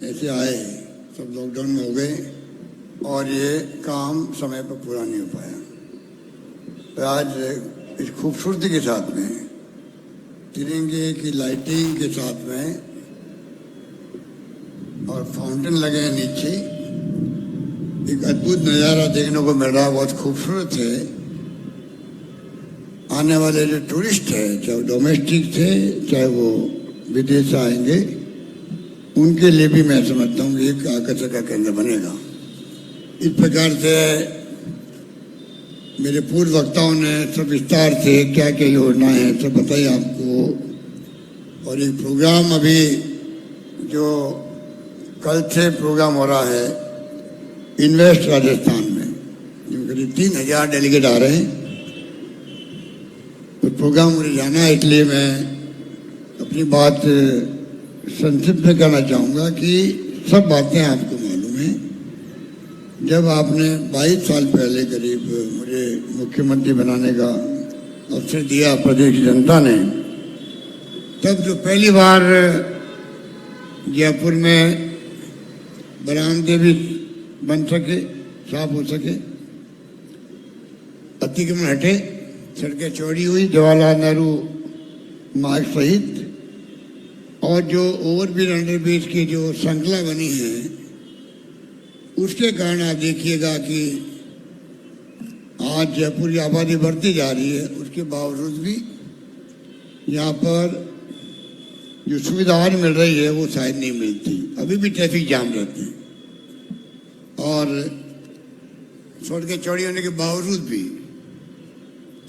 ऐसे आए, सब लॉकडाउन में हो गए और ये काम समय पर पूरा नहीं हो पाया। तो आज इस खूबसूरती के साथ में, तिरंगे की लाइटिंग के साथ में और फाउंटेन लगे हैं नीचे, एक अद्भुत नज़ारा देखने को मिल रहा है, बहुत खूबसूरत है। आने वाले जो टूरिस्ट है, चाहे डोमेस्टिक थे चाहे वो विदेश से आएंगे, उनके लिए भी मैं समझता हूँ कि एक आकर्षण का केंद्र बनेगा। इस प्रकार से मेरे पूर्व वक्ताओं ने सब विस्तार से क्या क्या योजना है सब बताई आपको। और एक प्रोग्राम अभी जो कल से प्रोग्राम हो रहा है इन्वेस्ट राजस्थान में, जो करीब 3000 डेलीगेट आ रहे हैं। तो प्रोग्राम मुझे जाना है, इसलिए मैं अपनी बात संक्षिप्त में कहना चाहूँगा कि सब बातें आपको मालूम हैं। जब आपने 22 साल पहले करीब मुझे मुख्यमंत्री बनाने का अवसर दिया प्रदेश की जनता ने, तब जो पहली बार जयपुर में बरामदे भी बन सके, साफ हो सके, अतिक्रमण हटे, सड़कें चौड़ी हुई, जवाहरलाल नेहरू मार्ग सहित, और जो ओवरब्रिज अंडरब्रिज की जो श्रृंखला बनी है, उसके कारण आप देखिएगा कि आज जयपुर की आबादी बढ़ती जा रही है, उसके बावजूद भी यहाँ पर जो सुविधा आज मिल रही है वो शायद नहीं मिलती। अभी भी ट्रैफिक जाम रहते हैं और सड़कें चौड़ी होने के बावजूद भी।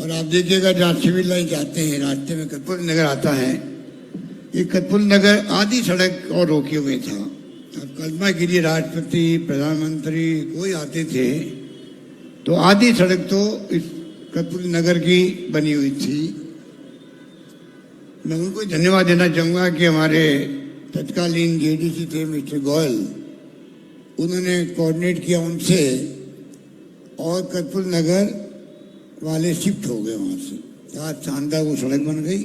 और आप देखिएगा जहाँ सिविल लाइन जाते हैं, रास्ते में कतपुर नगर आता है, ये कतपुर नगर आधी सड़क और रोके हुए था। अब कल्पना कीजिए, राष्ट्रपति, प्रधानमंत्री कोई आते थे तो आधी सड़क तो इस कतपुर नगर की बनी हुई थी। मैं उनको धन्यवाद देना चाहूँगा कि हमारे तत्कालीन जेडीसी थे मिस्टर गोयल, उन्होंने कोऑर्डिनेट किया उनसे और कतपुर नगर वाले शिफ्ट हो गए वहाँ से। आज शानदार वो सड़क बन गई,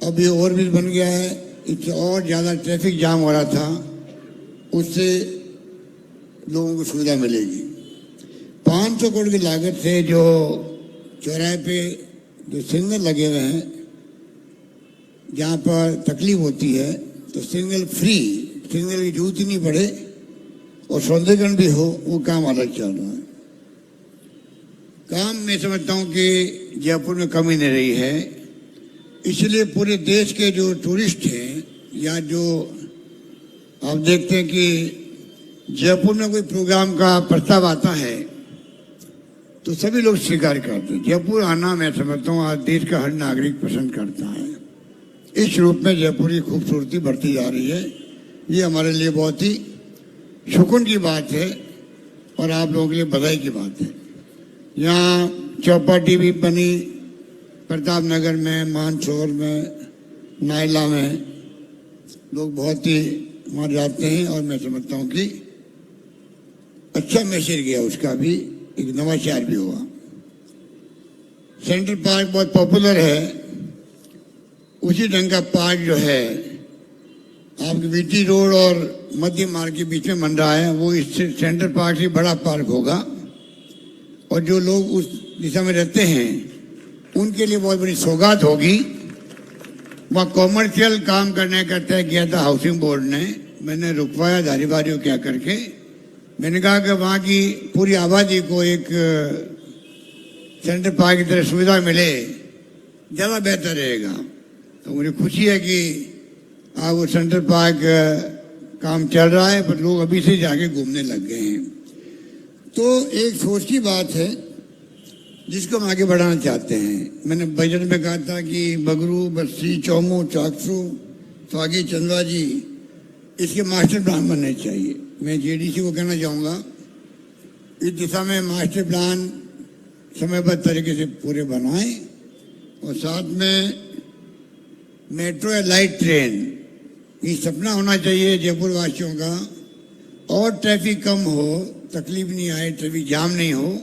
अब ये ओवरब्रिज बन गया है, इससे और ज़्यादा ट्रैफिक जाम हो रहा था, उससे लोगों को सुविधा मिलेगी। 500 करोड़ की लागत से जो चौराहे पे जो सिग्नल लगे हुए हैं, जहाँ पर तकलीफ होती है तो सिग्नल फ्री, सिग्नल की जरूरत ही नहीं पड़े और सौंदर्यीकरण भी हो, वो काम अलग चल रहा है। काम मैं समझता हूँ कि जयपुर में कमी नहीं रही है, इसलिए पूरे देश के जो टूरिस्ट हैं या जो आप देखते हैं कि जयपुर में कोई प्रोग्राम का प्रस्ताव आता है तो सभी लोग स्वीकार करते हैं। जयपुर आना मैं समझता हूँ आज देश का हर नागरिक पसंद करता है। इस रूप में जयपुर की खूबसूरती बढ़ती जा रही है, ये हमारे लिए बहुत ही सुकून की बात है और आप लोगों के लिए बधाई की बात है। यहाँ चौपाटी भी बनी, प्रताप नगर में, मानसरोवर में, नायला में, लोग बहुत ही वहाँ जाते हैं और मैं समझता हूँ कि अच्छा मैसेज गया, उसका भी एक नवाचार भी हुआ। सेंट्रल पार्क बहुत पॉपुलर है, उसी ढंग का पार्क जो है आपके वीटी रोड और मध्य मार्ग के बीच में बन रहा है, वो इस सेंट्रल पार्क से बड़ा पार्क होगा और जो लोग उस दिशा में रहते हैं उनके लिए बहुत बड़ी सौगात होगी। वहाँ कॉमर्शियल काम करने का तय किया था हाउसिंग बोर्ड ने, मैंने रुकवाया धारीबारी क्या करके। मैंने कहा कि वहाँ की पूरी आबादी को एक सेंट्रल पार्क की तरह सुविधा मिले, ज़्यादा बेहतर रहेगा। तो मुझे खुशी है कि आज वो सेंट्रल पार्क काम चल रहा है, पर लोग अभी से जाके घूमने लग गए हैं। तो एक सोच की बात है जिसको हम आगे बढ़ाना चाहते हैं। मैंने बजट में कहा था कि बगरू, बस्सी, चौमू, चाकसू, स्वागी, चंद्राजी, इसके मास्टर प्लान बनने चाहिए। मैं जेडीसी को कहना चाहूँगा इस दिशा में मास्टर प्लान समयबद्ध तरीके से पूरे बनाएं और साथ में मेट्रो या लाइट ट्रेन, ये सपना होना चाहिए जयपुर वासियों का, और ट्रैफिक कम हो, तकलीफ नहीं आए, ट्रैफिक जाम नहीं हो।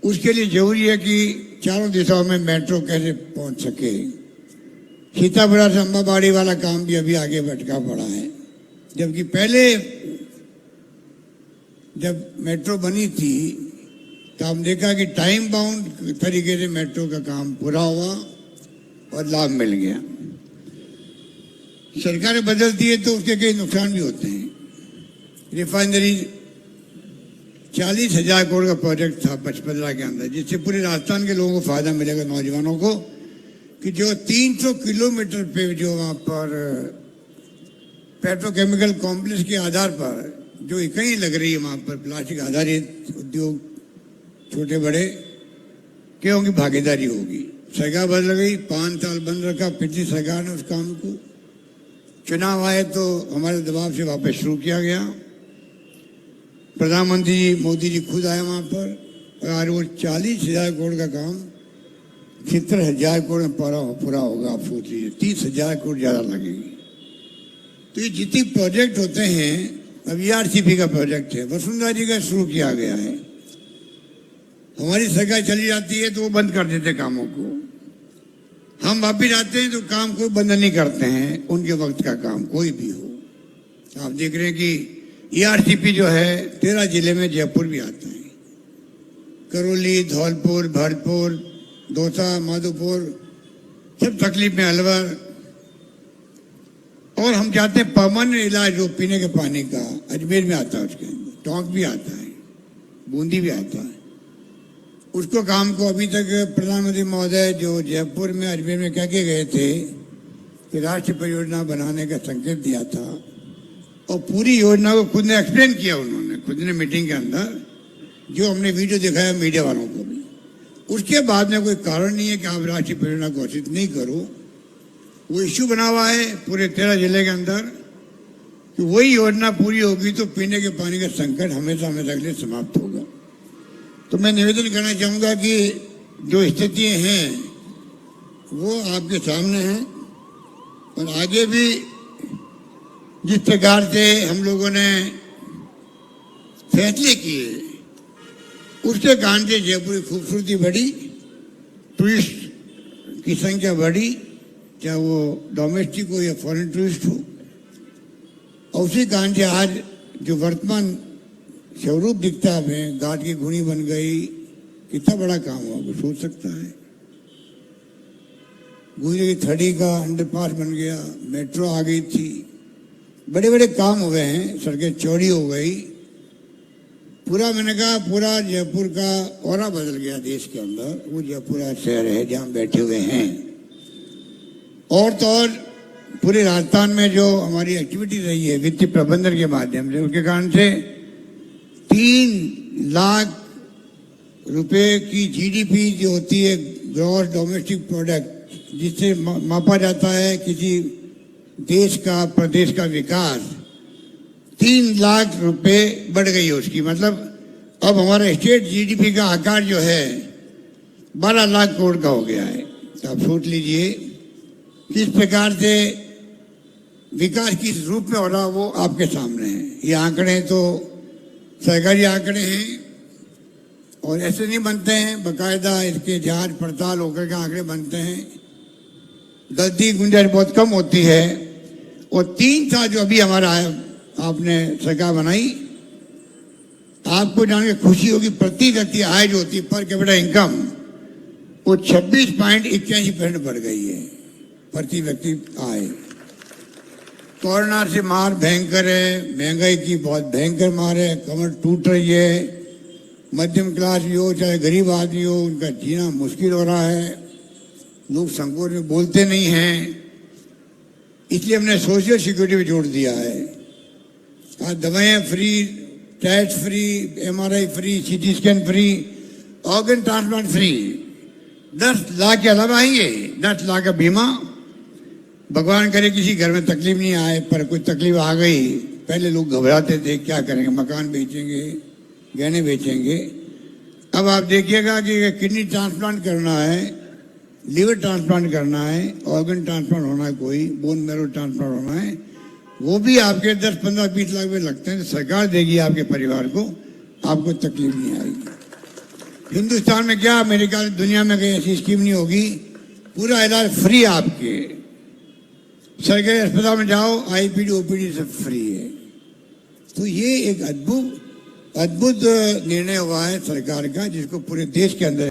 उसके लिए जरूरी है कि चारों दिशाओं में मेट्रो कैसे पहुंच सके। सीतापुरा से अम्बाबाड़ी वाला काम भी अभी आगे भटका पड़ा है, जबकि पहले जब मेट्रो बनी थी तो हम देखा कि टाइम बाउंड तरीके से मेट्रो का काम पूरा हुआ और लाभ मिल गया। सरकारें बदलती है तो उसके कई नुकसान भी होते हैं। रिफाइनरी 40,000 करोड़ का प्रोजेक्ट था 55 के अंदर, जिससे पूरे राजस्थान के लोगों को फायदा मिलेगा, नौजवानों को, कि जो 300 किलोमीटर पे जो वहाँ पर पेट्रोकेमिकल कॉम्प्लेक्स के आधार पर जो इकाई लग रही है वहाँ पर प्लास्टिक आधारित उद्योग छोटे बड़े के होंगी भागीदारी होगी। सरकार बदल गई, 5 साल बंद रखा पिछली सरकार ने उस काम को। चुनाव आए तो हमारे दबाव से वापस शुरू किया गया। प्रधानमंत्री मोदी जी खुद आए वहाँ पर और आज वो 40,000 करोड़ का काम 70,000 करोड़ में पूरा होगा। आप सोच लीजिए 30,000 करोड़ ज़्यादा लगेगी। तो ये जितने प्रोजेक्ट होते हैं, अब ERCP का प्रोजेक्ट है, वसुंधरा जी का शुरू किया गया है। हमारी सरकार चली जाती है तो वो बंद कर देते कामों को, हम वापिस आते हैं तो काम कोई बंद नहीं करते हैं, उनके वक्त का काम कोई भी हो। आप देख रहे हैं कि ERCP जो है 13 जिले में जयपुर भी आता है, करौली, धौलपुर, भरतपुर, दौसा, माधोपुर, सब तकलीफ में, अलवर। और हम चाहते हैं परमानेंट इलाज जो पीने के पानी का अजमेर में आता है, उसके अंदर टोंक भी आता है, बूंदी भी आता है। उसको काम को अभी तक प्रधानमंत्री महोदय जो जयपुर में अजमेर में कह के गए थे कि राष्ट्रीय परियोजना बनाने का संकेत दिया था, और पूरी योजना को खुद ने एक्सप्लेन किया उन्होंने, खुद ने मीटिंग के अंदर, जो हमने वीडियो दिखाया मीडिया वालों को भी। उसके बाद में कोई कारण नहीं है कि आप राष्ट्रीय परियोजना घोषित नहीं करो। वो इश्यू बना हुआ है पूरे 13 जिले के अंदर कि वही योजना पूरी होगी तो पीने के पानी का संकट हमेशा हमेशा के लिए समाप्त होगा। तो मैं निवेदन करना चाहूँगा कि जो स्थितियाँ हैं वो आपके सामने हैं, और आगे भी जिस प्रकार से हम लोगों ने फैसले किए उसके कारण से जयपुर की खूबसूरती बढ़ी, टूरिस्ट की संख्या बढ़ी, चाहे वो डोमेस्टिक हो या फॉरेन टूरिस्ट हो। और उसी कारण से आज जो वर्तमान स्वरूप दिखता है, घाट की घुनी बन गई, कितना बड़ा काम हुआ वो सोच सकता है। गुजरे की थड़ी का अंडरपास बन गया, मेट्रो आ गई थी, बड़े बड़े काम हो गए हैं, सड़कें चौड़ी हो गई। पूरा मैंने कहा पूरा जयपुर का ऑरा बदल गया देश के अंदर। वो जयपुर शहर है जहाँ बैठे हुए हैं। और तो और पूरे राजस्थान में जो हमारी एक्टिविटी रही है वित्तीय प्रबंधन के माध्यम से, उसके कारण से 3 लाख रुपए की GDP जो होती है, ग्रॉस डोमेस्टिक प्रोडक्ट, जिससे मापा जाता है किसी देश का, प्रदेश का विकास, 3 लाख रुपए बढ़ गई है उसकी। मतलब अब हमारा स्टेट GDP का आकार जो है 12 लाख करोड़ का हो गया है। तो आप सोच लीजिए किस प्रकार से विकास किस रूप में हो रहा, वो आपके सामने है। ये आंकड़े तो सरकारी आंकड़े हैं और ऐसे नहीं बनते हैं, बाकायदा इसके जांच पड़ताल होकर के आंकड़े बनते हैं। गलती गुंजाइश बहुत कम होती है। और 3 साल जो अभी हमारा आपने सरकार बनाई, आपको जान के खुशी होगी, प्रति व्यक्ति आय जो होती है पर कैपिटा इनकम, वो 26.81% बढ़ गई है प्रति व्यक्ति आय। कोरोना से मार भयंकर है, महंगाई की बहुत भयंकर मार है, कमर टूट रही है। मध्यम क्लास भी हो चाहे गरीब आदमी हो, उनका जीना मुश्किल हो रहा है। लोग संकोच में बोलते नहीं हैं, इसलिए हमने सोशल सिक्योरिटी भी जोड़ दिया है। आज दवाएं free, test free, MRI free, CT scan free, organ transplant free. 10 lakh के अलावा आएंगे, 10 लाख का बीमा। भगवान करे किसी घर में तकलीफ नहीं आए, पर कुछ तकलीफ आ गई, पहले लोग घबराते थे क्या करेंगे, मकान बेचेंगे, गहने बेचेंगे। अब आप देखिएगा कि किडनी ट्रांसप्लांट करना है, लीवर ट्रांसप्लांट करना है, ऑर्गन ट्रांसप्लांट होना है, कोई बोन मैरो ट्रांसप्लांट होना है, वो भी आपके 10, 15, 20 लाख में लगते हैं। तो सरकार देगी आपके परिवार को, आपको तकलीफ नहीं आएगी। हिंदुस्तान में क्या, अमेरिका, दुनिया में कहीं ऐसी स्कीम नहीं होगी। पूरा इलाज फ्री आपके सरकारी अस्पताल में जाओ, IPD OPD सब फ्री है। तो ये एक अद्भुत अद्भुत निर्णय हुआ है सरकार का, जिसको पूरे देश के अंदर